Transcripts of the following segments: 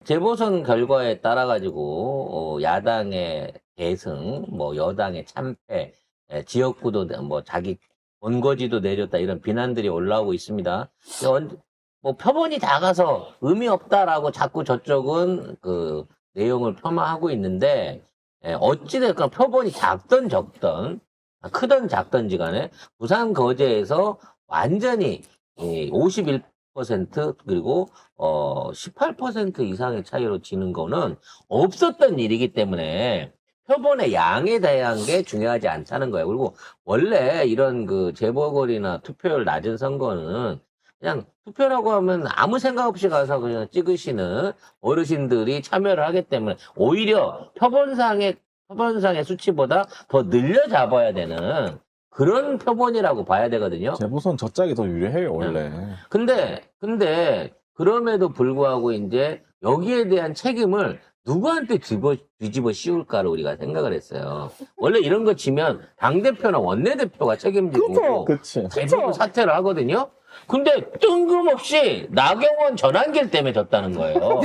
재보선 결과에 따라 가지고 야당의 대승, 뭐 여당의 참패, 지역구도 뭐 자기 본거지도 내줬다 이런 비난들이 올라오고 있습니다. 뭐 표본이 작아서 의미 없다라고 자꾸 저쪽은 그 내용을 폄하하고 있는데 어찌됐건 표본이 작든 적든 크든 작든지 간에 부산 거제에서 완전히 51% 그리고 18% 이상의 차이로 지는 거는 없었던 일이기 때문에 표본의 양에 대한 게 중요하지 않다는 거예요. 그리고 원래 이런 그 재보궐이나 투표율 낮은 선거는 그냥 투표라고 하면 아무 생각 없이 가서 그냥 찍으시는 어르신들이 참여를 하기 때문에 오히려 표본상의 수치보다 더 늘려 잡아야 되는 그런 표본이라고 봐야 되거든요. 재보선 저짝이 더 유리해요, 원래. 근데 그럼에도 불구하고 이제 여기에 대한 책임을 누구한테 뒤집어 씌울까를 우리가 생각을 했어요. 원래 이런 거 지면 당대표나 원내대표가 책임지고 그치. 대부분 사퇴를 하거든요. 근데 뜬금없이 나경원 전환길 때문에 졌다는 거예요.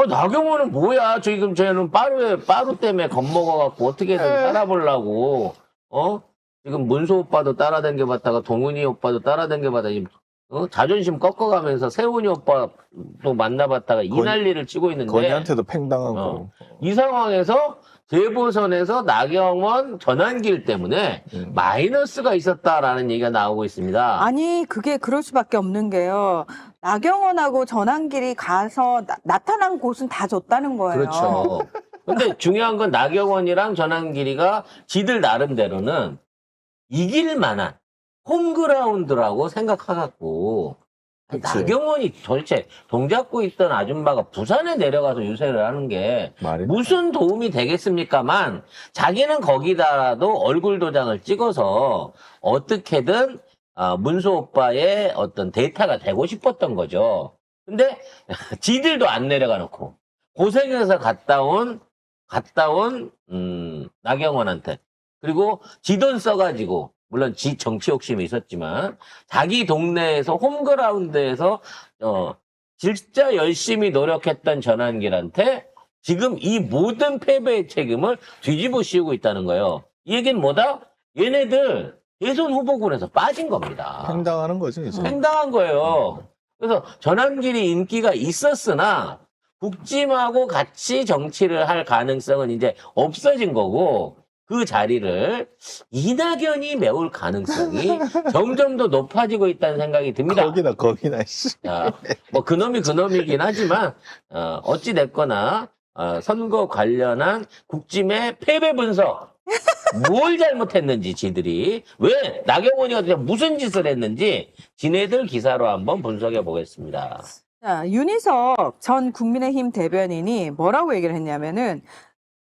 나경원은 뭐야? 지금 쟤는 빠루 때문에 겁먹어갖고 어떻게든 살아보려고, 지금 문소 오빠도 따라당겨봤다가 동훈이 오빠도 따라당겨봤다가, 자존심 꺾어가면서 세훈이 오빠도 만나봤다가 이 난리를 치고 있는데. 건이한테도 팽당하고. 이 상황에서 재보선에서 나경원 전환길 때문에 마이너스가 있었다라는 얘기가 나오고 있습니다. 아니, 그게 그럴 수밖에 없는 게요. 나경원하고 전환길이 가서 나타난 곳은 다 졌다는 거예요. 그렇죠. 근데 중요한 건 나경원이랑 전환길이가 지들 나름대로는 이길 만한 홈그라운드라고 생각해갖고 그치. 나경원이 도대체 동작구 있던 아줌마가 부산에 내려가서 유세를 하는 게 말이 무슨 도움이 되겠습니까만 자기는 거기다라도 얼굴 도장을 찍어서 어떻게든 문소 오빠의 어떤 데이터가 되고 싶었던 거죠. 근데 지들도 안 내려가 놓고 고생해서 갔다 온 나경원한테 그리고 지 돈 써가지고 물론 지 정치 욕심이 있었지만 자기 동네에서 홈그라운드에서 진짜 열심히 노력했던 전환길한테 지금 이 모든 패배의 책임을 뒤집어 씌우고 있다는 거예요. 이 얘기는 뭐다? 얘네들 대선 후보군에서 빠진 겁니다. 팽당하는 거지, 이제. 팽당한 거예요. 그래서 전환길이 인기가 있었으나 국짐하고 같이 정치를 할 가능성은 이제 없어진 거고 그 자리를 이낙연이 메울 가능성이 점점 더 높아지고 있다는 생각이 듭니다. 거기나, 씨. 뭐 그놈이긴 하지만 어찌 됐거나 선거 관련한 국짐의 패배 분석 뭘 잘못했는지 지들이 왜 나경원이 어떻게 무슨 짓을 했는지 지네들 기사로 한번 분석해 보겠습니다. 자, 윤희석 전 국민의힘 대변인이 뭐라고 얘기를 했냐면은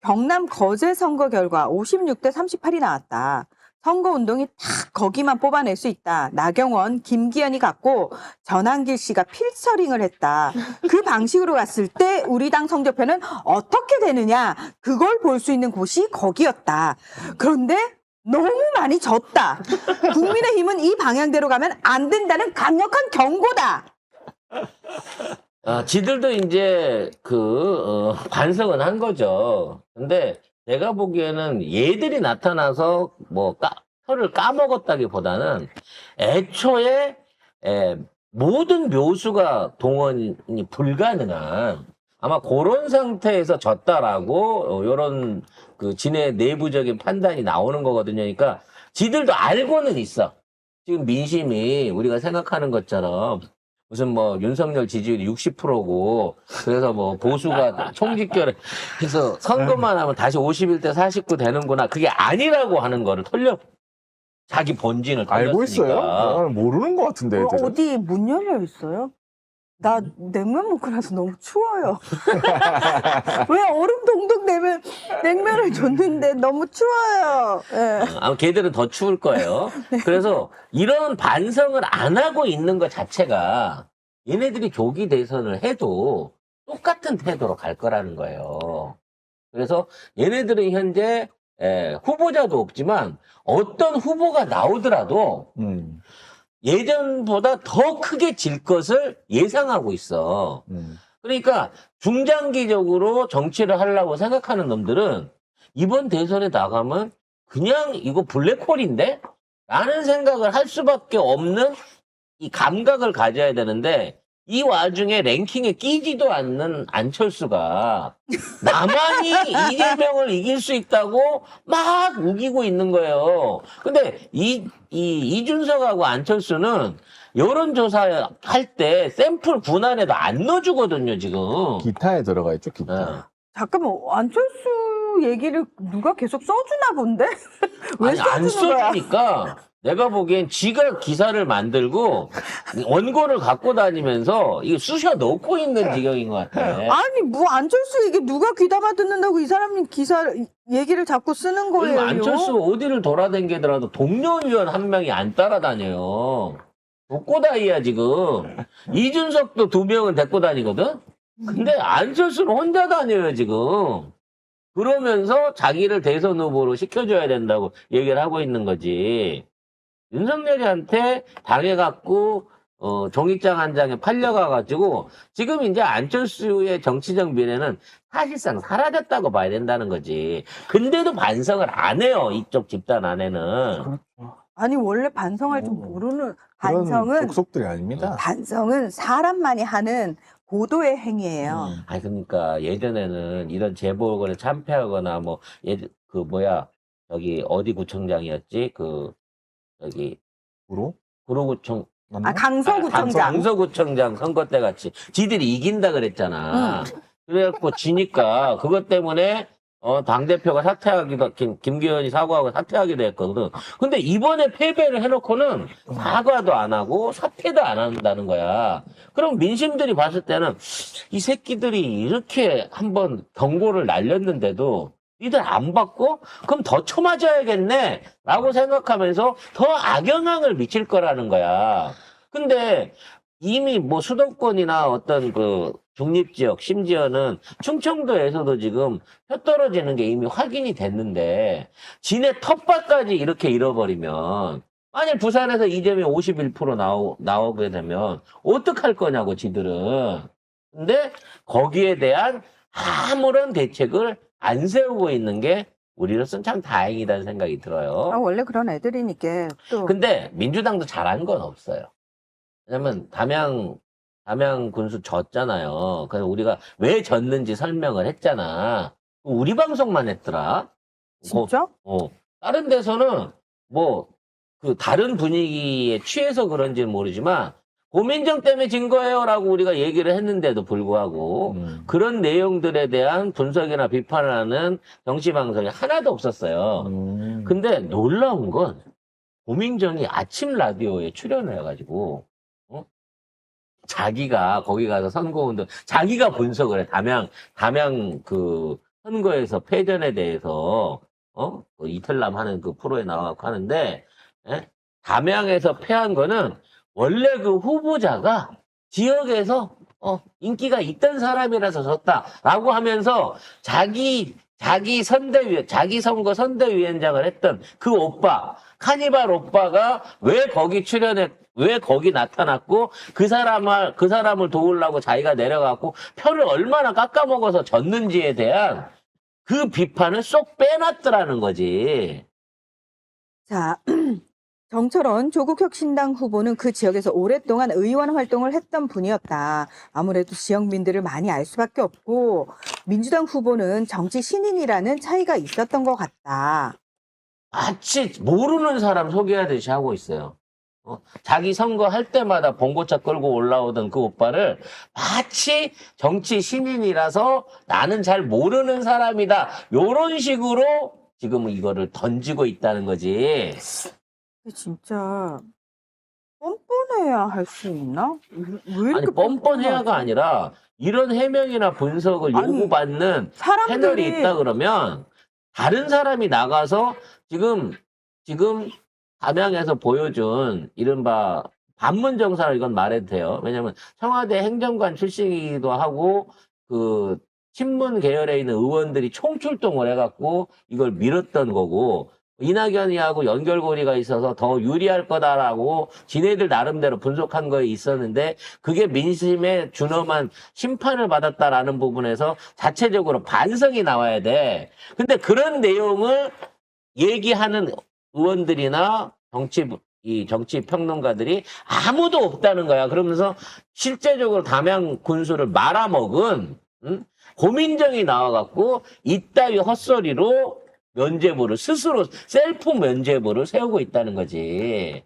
경남 거제 선거 결과 56대 38이 나왔다. 선거운동이 딱 거기만 뽑아낼 수 있다. 나경원, 김기현이 갔고 전환길 씨가 필터링을 했다. 그 방식으로 갔을 때 우리 당 성적표는 어떻게 되느냐. 그걸 볼 수 있는 곳이 거기였다. 그런데 너무 많이 졌다. 국민의힘은 이 방향대로 가면 안 된다는 강력한 경고다. 지들도 이제 반성은 한 거죠. 근데 내가 보기에는 얘들이 나타나서 뭐 혀를 까먹었다기보다는 애초에 모든 묘수가 동원이 불가능한 아마 그런 상태에서 졌다라고 요런 지네 내부적인 판단이 나오는 거거든요. 그러니까 지들도 알고는 있어. 지금 민심이 우리가 생각하는 것처럼 무슨 뭐 윤석열 지지율이 60%고 그래서 뭐 보수가 총집결을 해서 선거만 하면 다시 51대 49 되는구나. 그게 아니라고 하는 거를 자기 본진을 알고 있어요? 털렸으니까. 모르는 것 같은데, 애들은. 어디 문 열려 있어요? 나 냉면 먹고 나서 너무 추워요. 왜 얼음 동동 내면 냉면을 줬는데 너무 추워요. 예. 아마 걔들은 더 추울 거예요. 그래서 이런 반성을 안 하고 있는 것 자체가 얘네들이 조기 대선을 해도 똑같은 태도로 갈 거라는 거예요. 그래서 얘네들은 현재 후보자도 없지만 어떤 후보가 나오더라도 예전보다 더 크게 질 것을 예상하고 있어. 그러니까 중장기적으로 정치를 하려고 생각하는 놈들은 이번 대선에 나가면 그냥 이거 블랙홀인데? 라는 생각을 할 수밖에 없는 이 감각을 가져야 되는데 이 와중에 랭킹에 끼지도 않는 안철수가 나만이 이재명을 이길 수 있다고 막 우기고 있는 거예요. 근데 이준석하고 안철수는 여론조사 할 때 샘플 분할에도 안 넣어주거든요, 지금. 기타에 들어가 있죠, 네. 기타. 잠깐만, 안철수 얘기를 누가 계속 써주나 본데? 왜 아니, 안 써주는 거야? 써주니까 내가 보기엔 지가 기사를 만들고 원고를 갖고 다니면서 이게 쑤셔 넣고 있는 지경인 것 같아. 아니, 뭐 안철수 얘기 누가 귀담아 듣는다고 이 사람이 기사 얘기를 자꾸 쓰는 거예요. 그리고 안철수 어디를 돌아다니더라도 동료위원 한 명이 안 따라다녀요. 독고다이야 지금. 이준석도 2명은 데리고 다니거든. 근데 안철수는 혼자 다녀요 지금. 그러면서 자기를 대선 후보로 시켜줘야 된다고 얘기를 하고 있는 거지. 윤석열이한테 당해갖고 종이장 한 장에 팔려가가지고 지금 이제 안철수의 정치적 미래는 사실상 사라졌다고 봐야 된다는 거지. 근데도 반성을 안 해요. 이쪽 집단 안에는. 아니, 원래 반성할 줄 모르는, 그런 반성은, 족속들이 아닙니다. 반성은 사람만이 하는 고도의 행위예요. 아니 그러니까 예전에는 이런 재보궐에 참패하거나 뭐 저기 어디 구청장이었지? 저기 구로? 구로구청 아, 강서구청장. 강서구청장 선거 때 같이 지들이 이긴다 그랬잖아. 그래갖고 지니까 그것 때문에 당대표가 사퇴하기도 김기현이 사과하고 사퇴하기도 했거든. 근데 이번에 패배를 해놓고는 사과도 안 하고 사퇴도 안 한다는 거야. 그럼 민심들이 봤을 때는 이 새끼들이 이렇게 한번 경고를 날렸는데도 니들 안 받고 그럼 더 쳐맞아야겠네 라고 생각하면서 더 악영향을 미칠 거라는 거야. 근데 이미 뭐 수도권이나 어떤 그 중립지역, 심지어는 충청도에서도 지금 표 떨어지는 게 이미 확인이 됐는데 지네 텃밭까지 이렇게 잃어버리면 만약 부산에서 이재명 51% 나오게 되면 어떡할 거냐고 지들은. 근데 거기에 대한 아무런 대책을 안 세우고 있는 게 우리로서는 참 다행이라는 생각이 들어요. 아, 원래 그런 애들이니까 또. 근데 민주당도 잘한 건 없어요. 왜냐면 담양 군수 졌잖아요. 그래서 우리가 왜 졌는지 설명을 했잖아. 우리 방송만 했더라. 진짜? 다른 데서는 뭐 그 다른 분위기에 취해서 그런지는 모르지만 고민정 때문에 진 거예요라고 우리가 얘기를 했는데도 불구하고 그런 내용들에 대한 분석이나 비판을 하는 정치 방송이 하나도 없었어요. 근데 놀라운 건 고민정이 아침 라디오에 출연을 해가지고 자기가 거기 가서 선거운동 자기가 분석을 해. 담양 그 선거에서 패전에 대해서 그 이틀남 하는 그 프로에 나와서 하는데 담양에서 패한 거는 원래 그 후보자가 지역에서 인기가 있던 사람이라서 졌다라고 하면서 자기 선거 선대위원장을 했던 그 오빠 카니발 오빠가 왜 거기 나타났고 그 사람을 도우려고 자기가 내려갔고 표를 얼마나 깎아먹어서 졌는지에 대한 그 비판을 쏙 빼놨더라는 거지. 자, 정철원 조국혁신당 후보는 그 지역에서 오랫동안 의원 활동을 했던 분이었다. 아무래도 지역민들을 많이 알 수밖에 없고 민주당 후보는 정치 신인이라는 차이가 있었던 것 같다. 마치 모르는 사람 소개하듯이 하고 있어요. 자기 선거 할 때마다 봉고차 끌고 올라오던 그 오빠를 마치 정치 신인이라서 나는 잘 모르는 사람이다. 요런 식으로 지금 이거를 던지고 있다는 거지. 진짜 뻔뻔해야 할 수 있나? 왜 아니 이렇게 뻔뻔해야가 아니라 이런 해명이나 분석을 아니, 요구받는 채널이 있다 그러면 다른 사람이 나가서 지금 담양에서 보여준 이른바 반문정사를 이건 말해도 돼요. 왜냐하면 청와대 행정관 출신이기도 하고 그 친문 계열에 있는 의원들이 총출동을 해갖고 이걸 밀었던 거고 이낙연이하고 연결고리가 있어서 더 유리할 거다라고 지네들 나름대로 분석한 거에 있었는데 그게 민심에 준엄한 심판을 받았다라는 부분에서 자체적으로 반성이 나와야 돼. 근데 그런 내용을 얘기하는 의원들이나 정치 평론가들이 아무도 없다는 거야. 그러면서 실제적으로 담양 군수를 말아먹은 고민정이 나와갖고 이따위 헛소리로 면죄부를 스스로 셀프 면죄부를 세우고 있다는 거지.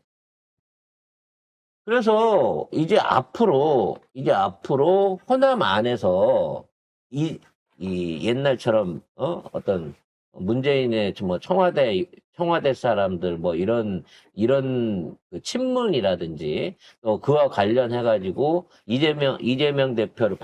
그래서 이제 앞으로 호남 안에서 이 옛날처럼 어떤 문재인의 뭐 청와대 사람들 뭐 이런 그 친문이라든지 또 그와 관련해 가지고 이재명 대표를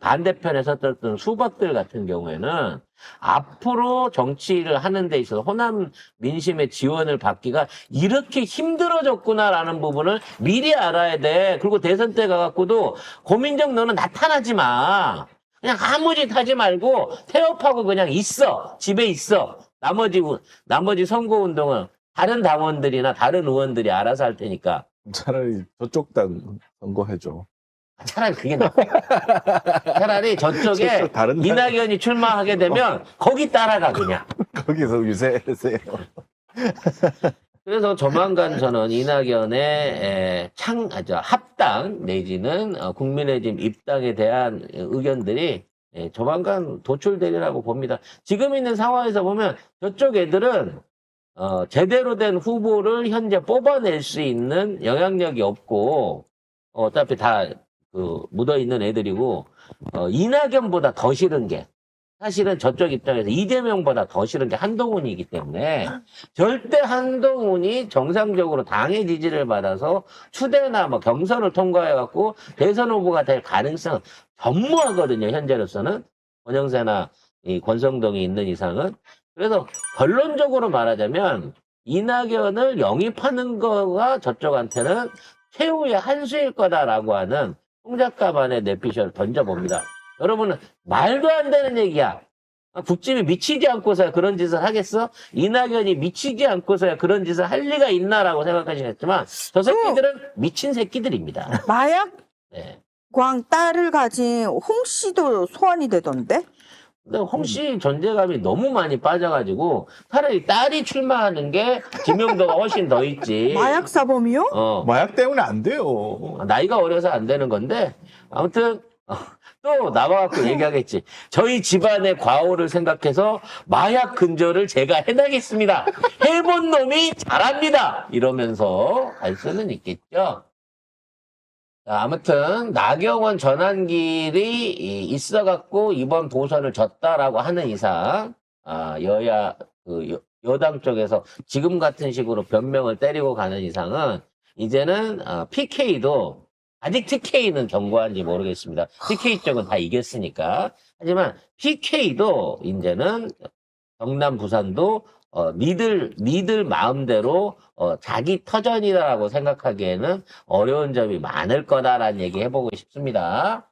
반대편에 섰던 수박들 같은 경우에는 앞으로 정치를 하는 데 있어서 호남 민심의 지원을 받기가 이렇게 힘들어졌구나라는 부분을 미리 알아야 돼. 그리고 대선 때 가갖고도 고민정 너는 나타나지 마. 그냥 아무 짓 하지 말고 태업하고 그냥 있어. 집에 있어. 나머지 선거운동은 다른 당원들이나 다른 의원들이 알아서 할 테니까. 차라리 저쪽 당 선거해줘. 차라리 그게 나아. 차라리 저쪽에 저쪽 다른 당- 이낙연이 출마하게 되면 거기 따라가 그냥. 거기서 유세하세요. 그래서 조만간 저는 이낙연의 합당 내지는 국민의힘 입당에 대한 의견들이 조만간 도출되리라고 봅니다. 지금 있는 상황에서 보면 저쪽 애들은 제대로 된 후보를 현재 뽑아낼 수 있는 영향력이 없고 어차피 다 묻어있는 애들이고 이낙연보다 더 싫은 게 사실은 저쪽 입장에서 이재명보다 더 싫은 게 한동훈이기 때문에 절대 한동훈이 정상적으로 당의 지지를 받아서 추대나 뭐 경선을 통과해갖고 대선 후보가 될 가능성은 전무하거든요. 현재로서는 권영세나 이 권성동이 있는 이상은. 그래서 결론적으로 말하자면 이낙연을 영입하는 거가 저쪽한테는 최후의 한 수일 거다라고 하는 홍작가만의 내피셜을 던져봅니다. 여러분은 말도 안 되는 얘기야. 국집이 미치지 않고서야 그런 짓을 하겠어? 이낙연이 미치지 않고서야 그런 짓을 할 리가 있나라고 생각하시겠지만 저 새끼들은 미친 새끼들입니다. 마약 네. 광 딸을 가진 홍 씨도 소환이 되던데? 근데 홍씨 존재감이 너무 많이 빠져가지고 차라리 딸이 출마하는 게 지명도가 훨씬 더 있지. 마약 사범이요? 마약 때문에 안 돼요. 나이가 어려서 안 되는 건데 아무튼 또 나와갖고 얘기하겠지. 저희 집안의 과오를 생각해서 마약 근절을 제가 해나겠습니다. 해본 놈이 잘합니다. 이러면서 할 수는 있겠죠. 자, 아무튼 나경원 전환길이 있어갖고 이번 도선을 졌다라고 하는 이상 여당 쪽에서 지금 같은 식으로 변명을 때리고 가는 이상은 이제는 PK도 아직 TK는 경고한지 모르겠습니다. TK 쪽은 다 이겼으니까. 하지만 PK도 이제는 경남 부산도 니들 마음대로 자기 터전이다라고 생각하기에는 어려운 점이 많을 거다라는 얘기 해보고 싶습니다.